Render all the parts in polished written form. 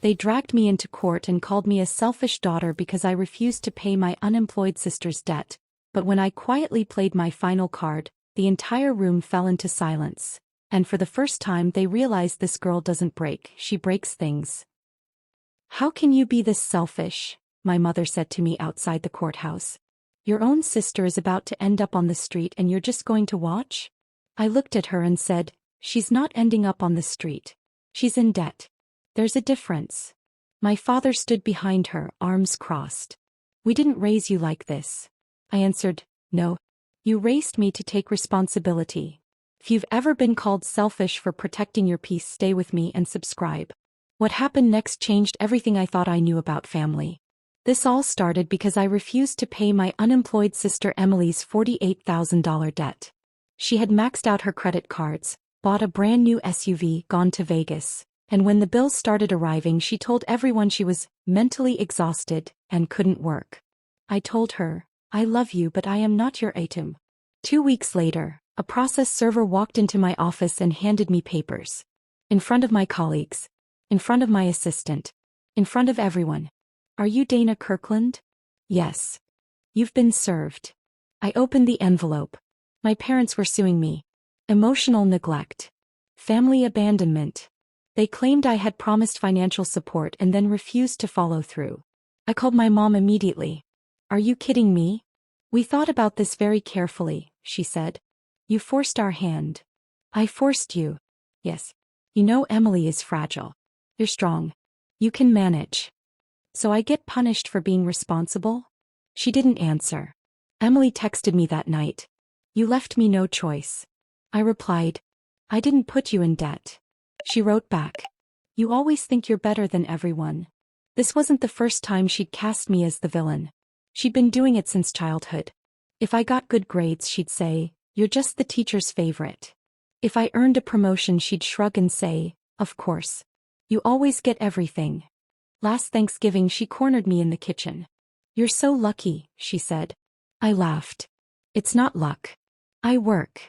They dragged me into court and called me a selfish daughter because I refused to pay my unemployed sister's debt, but when I quietly played my final card, the entire room fell into silence. And for the first time they realized this girl doesn't break, she breaks things. "How can you be this selfish?" my mother said to me outside the courthouse. "Your own sister is about to end up on the street and you're just going to watch?" I looked at her and said, "She's not ending up on the street. She's in debt. There's a difference." My father stood behind her, arms crossed. "We didn't raise you like this." I answered, "No. You raised me to take responsibility. If you've ever been called selfish for protecting your peace, stay with me and subscribe." What happened next changed everything I thought I knew about family. This all started because I refused to pay my unemployed sister Emily's $48,000 debt. She had maxed out her credit cards, bought a brand new SUV, gone to Vegas, and when the bills started arriving she told everyone she was mentally exhausted and couldn't work. I told her, "I love you but I am not your item." 2 weeks later, a process server walked into my office and handed me papers. In front of my colleagues. In front of my assistant. In front of everyone. "Are you Dana Kirkland?" "Yes." "You've been served." I opened the envelope. My parents were suing me. Emotional neglect. Family abandonment. They claimed I had promised financial support and then refused to follow through. I called my mom immediately. "Are you kidding me?" "We thought about this very carefully," she said. "You forced our hand." "I forced you." "Yes. You know Emily is fragile. You're strong. You can manage. So I get punished for being responsible?" She didn't answer. Emily texted me that night. "You left me no choice." I replied, "I didn't put you in debt." She wrote back, "You always think you're better than everyone." This wasn't the first time she'd cast me as the villain. She'd been doing it since childhood. If I got good grades, she'd say, "You're just the teacher's favorite." If I earned a promotion, she'd shrug and say, "Of course. You always get everything." Last Thanksgiving she cornered me in the kitchen. "You're so lucky," she said. I laughed. "It's not luck. I work."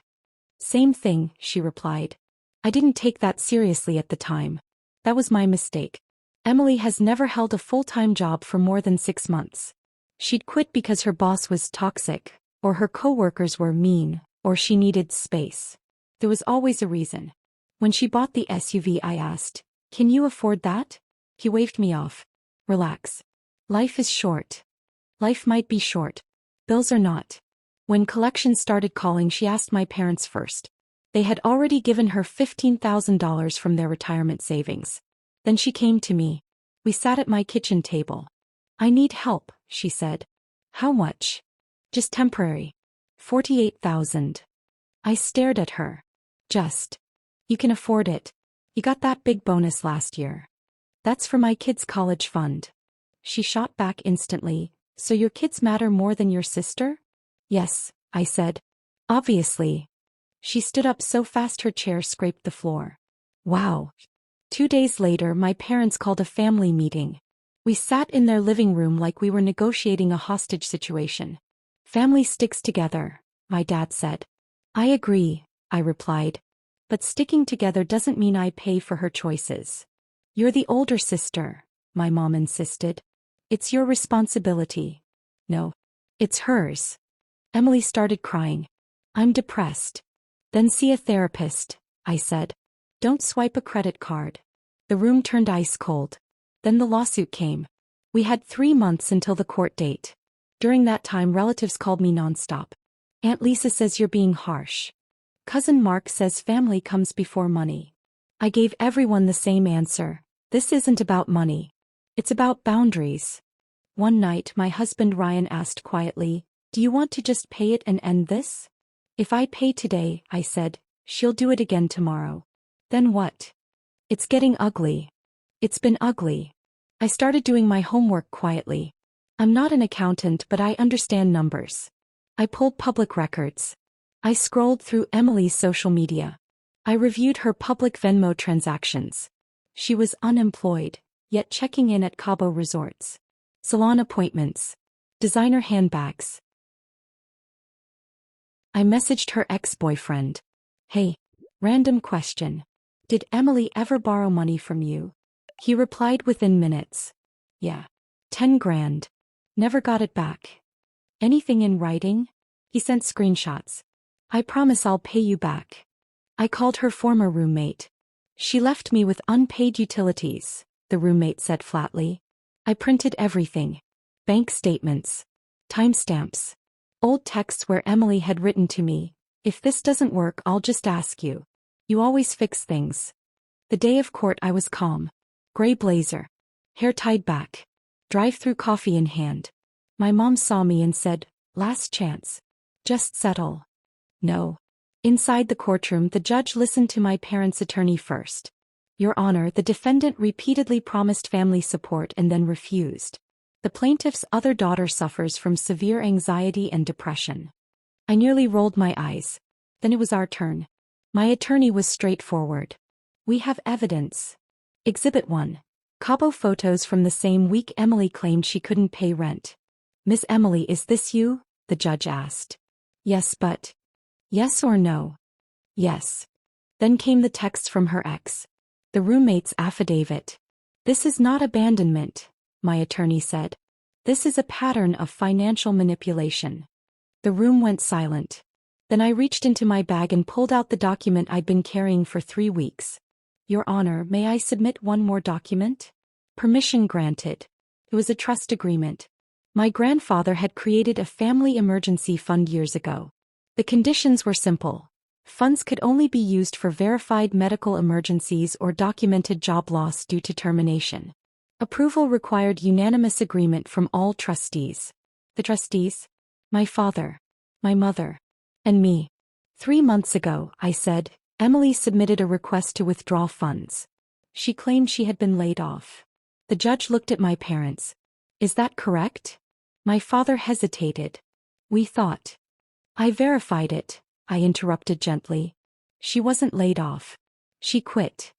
"Same thing," she replied. I didn't take that seriously at the time. That was my mistake. Emily has never held a full-time job for more than 6 months. She'd quit because her boss was toxic, or her coworkers were mean, or she needed space. There was always a reason. When she bought the SUV, I asked, "Can you afford that?" He waved me off. "Relax. Life is short." Life might be short. Bills are not. When collections started calling, she asked my parents first. They had already given her $15,000 from their retirement savings. Then she came to me. We sat at my kitchen table. "I need help," she said. "How much?" "Just temporary. 48,000. I stared at her. "Just. You can afford it. You got that big bonus last year." "That's for my kids' college fund." She shot back instantly. "So your kids matter more than your sister?" "Yes," I said. "Obviously." She stood up so fast her chair scraped the floor. Wow. 2 days later, my parents called a family meeting. We sat in their living room like we were negotiating a hostage situation. "Family sticks together," my dad said. "I agree," I replied. "But sticking together doesn't mean I pay for her choices." "You're the older sister," my mom insisted. "It's your responsibility." "No. It's hers." Emily started crying. "I'm depressed." "Then see a therapist," I said. "Don't swipe a credit card." The room turned ice cold. Then the lawsuit came. We had 3 months until the court date. During that time, relatives called me nonstop. "Aunt Lisa says you're being harsh. Cousin Mark says family comes before money." I gave everyone the same answer. This isn't about money. It's about boundaries. One night, my husband Ryan asked quietly, "Do you want to just pay it and end this?" "If I pay today," I said, "she'll do it again tomorrow." "Then what?" "It's getting ugly." It's been ugly. I started doing my homework quietly. I'm not an accountant, but I understand numbers. I pulled public records. I scrolled through Emily's social media. I reviewed her public Venmo transactions. She was unemployed, yet checking in at Cabo resorts. Salon appointments. Designer handbags. I messaged her ex-boyfriend. "Hey, random question. Did Emily ever borrow money from you?" He replied within minutes. Yeah. 10 grand. Never got it back. Anything in writing? He sent screenshots. I promise I'll pay you back. I called her former roommate. She left me with unpaid utilities, the roommate said flatly. I printed everything. Bank statements. Timestamps. Old texts where Emily had written to me, if this doesn't work I'll just ask you. You always fix things. The day of court I was calm. Gray blazer. Hair tied back. Drive-through coffee in hand. My mom saw me and said, last chance. Just settle. No. Inside the courtroom the judge listened to my parents' attorney first. Your Honor, the defendant repeatedly promised family support and then refused. The plaintiff's other daughter suffers from severe anxiety and depression. I nearly rolled my eyes. Then it was our turn. My attorney was straightforward. We have evidence. Exhibit 1. Cabo photos from the same week Emily claimed she couldn't pay rent. Miss Emily, is this you? The judge asked. Yes, but. Yes or no? Yes. Then came the text from her ex. The roommate's affidavit. This is not abandonment, my attorney said. This is a pattern of financial manipulation. The room went silent. Then I reached into my bag and pulled out the document I'd been carrying for 3 weeks. Your Honor, may I submit one more document? Permission granted. It was a trust agreement. My grandfather had created a family emergency fund years ago. The conditions were simple. Funds could only be used for verified medical emergencies or documented job loss due to termination. Approval required unanimous agreement from all trustees. The trustees? My father, my mother, and me. 3 months ago, I said, Emily submitted a request to withdraw funds. She claimed she had been laid off. The judge looked at my parents. Is that correct? My father hesitated. We thought. I verified it, I interrupted gently. She wasn't laid off. She quit.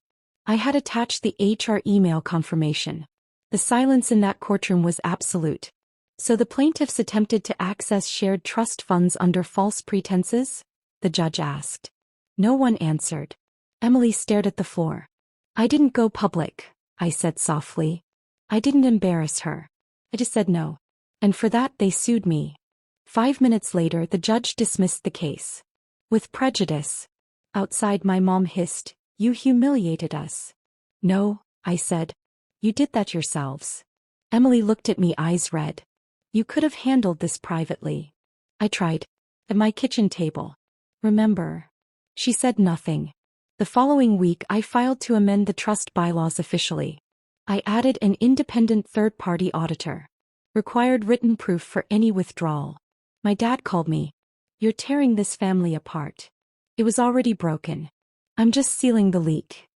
I had attached the HR email confirmation. The silence in that courtroom was absolute. So the plaintiffs attempted to access shared trust funds under false pretenses? The judge asked. No one answered. Emily stared at the floor. I didn't go public, I said softly. I didn't embarrass her. I just said no. And for that they sued me. 5 minutes later the judge dismissed the case. With prejudice. Outside my mom hissed, you humiliated us. No, I said. You did that yourselves. Emily looked at me, eyes red. You could have handled this privately. I tried. At my kitchen table. Remember? She said nothing. The following week I filed to amend the trust bylaws officially. I added an independent third-party auditor. Required written proof for any withdrawal. My dad called me. You're tearing this family apart. It was already broken. I'm just sealing the leak.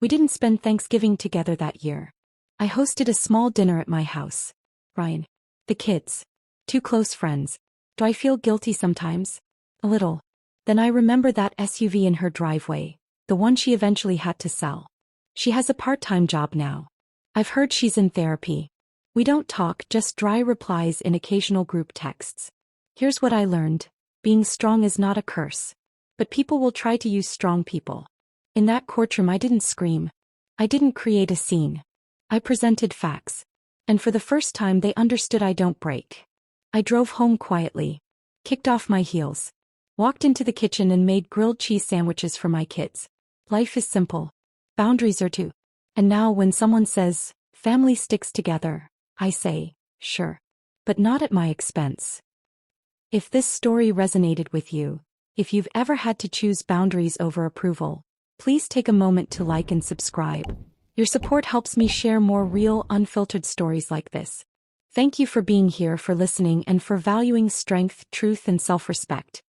We didn't spend Thanksgiving together that year. I hosted a small dinner at my house. Ryan. The kids. 2 close friends. Do I feel guilty sometimes? A little. Then I remember that SUV in her driveway, the one she eventually had to sell. She has a part-time job now. I've heard she's in therapy. We don't talk, just dry replies in occasional group texts. Here's what I learned. Being strong is not a curse. But people will try to use strong people. In that courtroom I didn't scream. I didn't create a scene. I presented facts. And for the first time they understood I don't break. I drove home quietly. Kicked off my heels. Walked into the kitchen and made grilled cheese sandwiches for my kids. Life is simple. Boundaries are too. And now when someone says, family sticks together, I say, sure. But not at my expense. If this story resonated with you, if you've ever had to choose boundaries over approval, please take a moment to like and subscribe. Your support helps me share more real, unfiltered stories like this. Thank you for being here, for listening, and for valuing strength, truth, and self-respect.